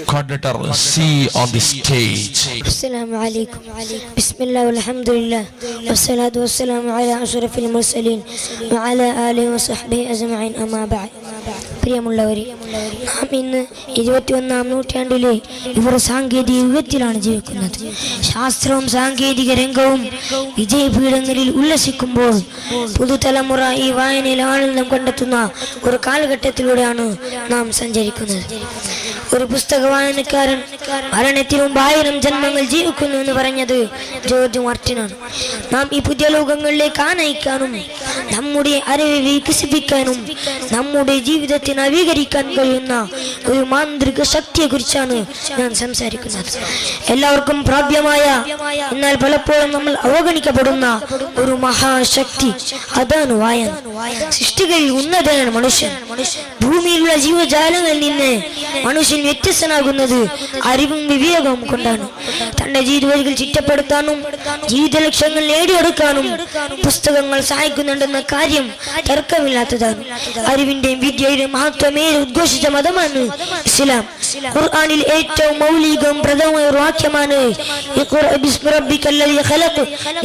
coordinator C on the stage. Assalamu alaikum. Bismillah walhamdulillah wassalatu wassalamu ala ashrafil mursalin wa ala alihi wa sahbihi ajma'in amma ba'd. പ്രിയമുള്ളവരെ, നാം ഇന്ന് 21-ാം നൂറ്റാണ്ടിലെ ഇവർ സാങ്കേതിക യുഗത്തിലാണ് ജീവിക്കുന്നത്. ശാസ്ത്രവും സാങ്കേതിക രംഗവും വിജയപീഠങ്ങളിൽ ഉല്ലസിക്കുമ്പോൾ പുതുതലമുറ ഈ വായനയിൽ ആനന്ദം കണ്ടെത്തുന്ന ഒരു കാലഘട്ടത്തിലൂടെയാണ് നാം സഞ്ചരിക്കുന്നത്. ഒരു പുസ്തക വായനക്കാരൻ മരണത്തിന് മുമ്പ് 1000 ജന്മങ്ങൾ ജീവിക്കുന്നു എന്ന് പറഞ്ഞത് ജോർജ് മാർട്ടിനാണ്. നാം ഈ പുതിയ ലോകങ്ങളിലേക്ക് ആനയിക്കാനും നമ്മുടെ അറിവ് വികസിപ്പിക്കാനും നമ്മുടെ ജീവിതത്തെ നവീകരിക്കാൻ കഴിയുന്ന ഒരു മാന്ത്രിക ശക്തിയെ കുറിച്ചാണ് ഞാൻ സംസാരിക്കുന്നത്. എല്ലാവർക്കും പ്രാപ്യമായ എന്നാൽ പലപ്പോഴും നമ്മൾ അവഗണിക്കപ്പെടുന്ന ഒരു മഹാശക്തി, അതാണ് വായന. സൃഷ്ടികളിൽ ഉന്നതനാണ് മനുഷ്യൻ. ഭൂമിയിലുള്ള ജീവജാലങ്ങളിൽ നിന്ന് മനുഷ്യൻ വ്യത്യസ്തനാകുന്നത് അറിവും വിവേകവും കൊണ്ടാണ്. തന്റെ ജീവിതവഴികൾ ചിട്ടപ്പെടുത്താനും ജീവിത ലക്ഷ്യങ്ങൾ നേടിയെടുക്കാനും പുസ്തകങ്ങൾ സഹായിക്കുന്നുണ്ടെന്ന കാര്യം തർക്കമില്ലാത്തതാണ്. അറിവിന്റെയും വിദ്യയുടെയും മഹത്വമേറെ ഉദ്ഘോഷിച്ച മതമാണ് ഇസ്ലാം. ഖുർആനിൽ ഏറ്റവും മൗലികവും പ്രഥമമായ ഒരു വാക്യമാണ്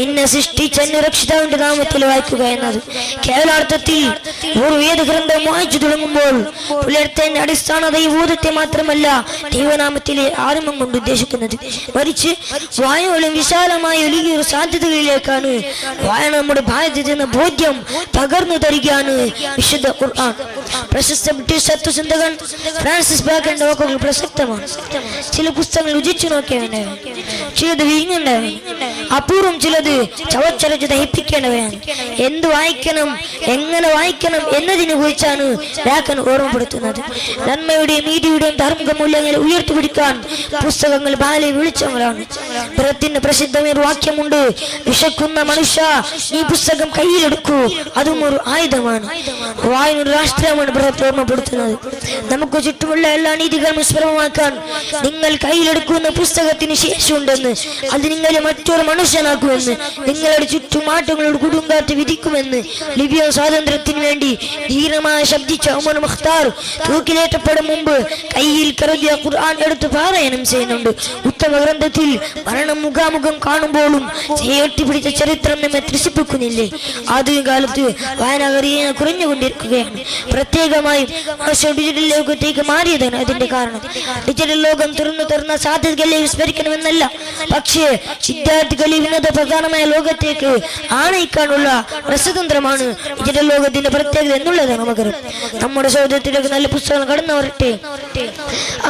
നിന്നെ സൃഷ്ടിച്ച രക്ഷിതാവിന്റെ നാമത്തിൽ വായിക്കുക എന്നത്. കേവലാർത്ഥത്തിൽ ഒരു വേദഗ്രന്ഥം വായിച്ചു തുടങ്ങുമ്പോൾ പുലർത്തേണ്ട അടിസ്ഥാന ദൈവബോധത്തെ മാത്രമല്ല ദൈവനാമത്തിലെ ആരംഭം കൊണ്ട് ഉദ്ദേശിക്കുന്നത്, മറിച്ച് വായനകളും വിശാലമായ വലിയൊരു സാധ്യതകളിലേക്കാണ് വായന നമ്മുടെ ബാധ്യത എന്ന ബോധ്യം പകർന്നു തരികയാണ് വിശുദ്ധ ഖുർആൻ. പ്രശസ്ത ബ്രിട്ടീഷ് തത്വചിന്തകൻ ഫ്രാൻസിസ് ബേക്കന്റെ വാക്കുകൾ പ്രസക്തമാണ്. ചില പുസ്തകങ്ങൾ രുചിച്ചു നോക്കിയവയാണ്, ചിലത് വിഴുങ്ങേണ്ടവയാണ്, അപൂർവം ചിലത് ചവച്ചരച്ച് ദഹിപ്പിക്കേണ്ടവയാണ്. എന്ത് വായിക്കണം, എങ്ങനെ വായിക്കണം എന്നതിനെ കുറിച്ചാണ് ബേക്കൻ ഓർമ്മപ്പെടുത്തുന്നത്. നന്മയുടെയും നീതിയുടെയും ധാർമ്മിക മൂല്യങ്ങളെ ഉയർത്തിപ്പിടിക്കാൻ പുസ്തകങ്ങൾ ബാല്യ വെളിച്ചങ്ങളാണ്. ബ്രഹ്മത്തിന്റെ പ്രസിദ്ധമായ ഒരു വാക്യമുണ്ട്, വിശക്കുന്ന മനുഷ്യ ഈ പുസ്തകം കയ്യിലെടുക്കൂ, അതും ഒരു ആയുധമാണ്. വായന ഒരു രാഷ്ട്രീയമാണ് ബ്രഹ്മത്തെ ഓർമ്മപ്പെടുത്തുന്നത്. നമുക്ക് ചുറ്റുമുള്ള എല്ലാ നീതികളും സ്മരണമാക്കാൻ നിങ്ങൾ കയ്യിലെടുക്കുന്ന പുസ്തകത്തിന് ശേഷിയുണ്ടെന്ന്, അത് നിങ്ങളെ മറ്റൊരു മനുഷ്യനാക്കുമെന്ന്, നിങ്ങളുടെ ചുറ്റുമാറ്റങ്ങളോട് കൊടുങ്കാറ്റ് വിധിക്കുമെന്ന് ലിബിയ സ്വാതന്ത്ര്യത്തിന് വേണ്ടി ധീരമായി ശബ്ദിച്ച ഉമർ മുഖ്താർ തൂക്കിലേറ്റപ്പെടും മുമ്പ് കയ്യിൽ കരുതിയ ഖുർആൻ എടുത്ത് പാരായണം ചെയ്യുന്നുണ്ട്. ഉത്തമ ഗ്രന്ഥത്തിൽ മരണം മുഖാമുഖം കാണുമ്പോഴും ചെയ്യൊട്ടിപ്പിടിച്ച ചരിത്രം നമ്മെ ത്രസിപ്പിക്കുന്നില്ലേ? ആധുനിക കാലത്ത് വായനാകരീന കുറഞ്ഞുകൊണ്ടിരിക്കുകയാണ്. പ്രത്യേകമായും ഡിജിറ്റൽ ലോകത്തേക്ക് മാറിയതാണ് അതിന്റെ കാരണം. ഡിജിറ്റൽ ലോകം തുറന്ന സാധ്യതകളെ വിസ്മരിക്കണമെന്നല്ല, പക്ഷേ വിദ്യാർത്ഥികളെ വിനോദ പ്രധാനമായ ലോകത്തേക്ക് ആനയിക്കാനുള്ള രസതന്ത്രമാണ് ഡിജിറ്റൽ ലോകത്തിന്റെ പ്രത്യേകത എന്നുള്ളത് നമുക്കറിയാം. നമ്മുടെ സൗഹൃദത്തിലേക്ക് നല്ല പുസ്തകങ്ങൾ കടന്നു വരട്ടെ,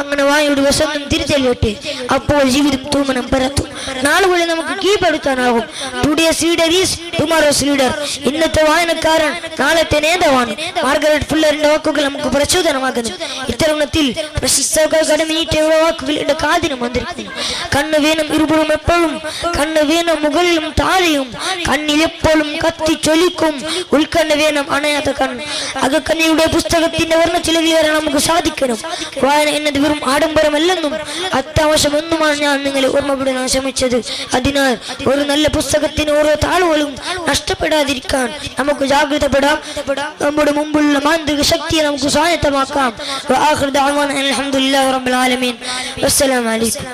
അങ്ങനെ വായയുടെ വസന്തം തിരിച്ചെല്ലട്ടെ, അപ്പോൾ ജീവിതം തൂമനം പരത്തും. നാളുകളിൽ നമുക്ക് കീഴ്പ്പെടുത്താനാകും. Today's leader is tomorrow's leader. ഇന്നത്തെ വായനക്കാരൻ നാളത്തെ നേതാവാണ്. മാർഗരറ്റ് ഫുള്ളറിന്റെ വാക്കുകൾ നമുക്ക് പ്രചോദനമാകുന്നു. ഇത്തരുണത്തിൽ പ്രശസ്ത അക്കാദമിയുടെ വാക്കുകൾ എന്റെ കാതിന് വന്നിരിക്കുന്നു. കണ്ണ് വീണം ഇരുപുറം എപ്പോഴും, കണ്ണ് വീണം മുകളിലും താഴെയും, കണ്ണിലെപ്പോഴും കത്തിച്ചൊലിക്കും ഉൾക്കണ്ണ് വീണം അണയാത്ത കണ്ണ്. അകക്കണ്ണിയുടെ പുസ്തകത്തിന്റെ വർണ്ണച്ചിലകിൽ വരാൻ നമുക്ക് സാധിക്കണം. വായന എന്നത് വെറും ആഡംബരമല്ലെന്നും അത്യാവശ്യമെന്നുമാണ് ഞാൻ നിങ്ങളെ ഓർമ്മപ്പെടുത്താൻ ശ്രമിച്ചത്. അതിനാൽ ഒരു നല്ല പുസ്തകത്തിന് ഓരോ താളുകളും നഷ്ടപ്പെടാതിരിക്കാൻ നമുക്ക് ജാഗ്രതപ്പെടാം. നമ്മുടെ മുമ്പുള്ള മാന്ത്രിക ശക്തിയെ നമുക്ക് സ്വായത്തമാക്കാം. അൽഹംദുലില്ലാഹി റബ്ബിൽ ആലമീൻ. അസ്സലാമു അലൈക്കും.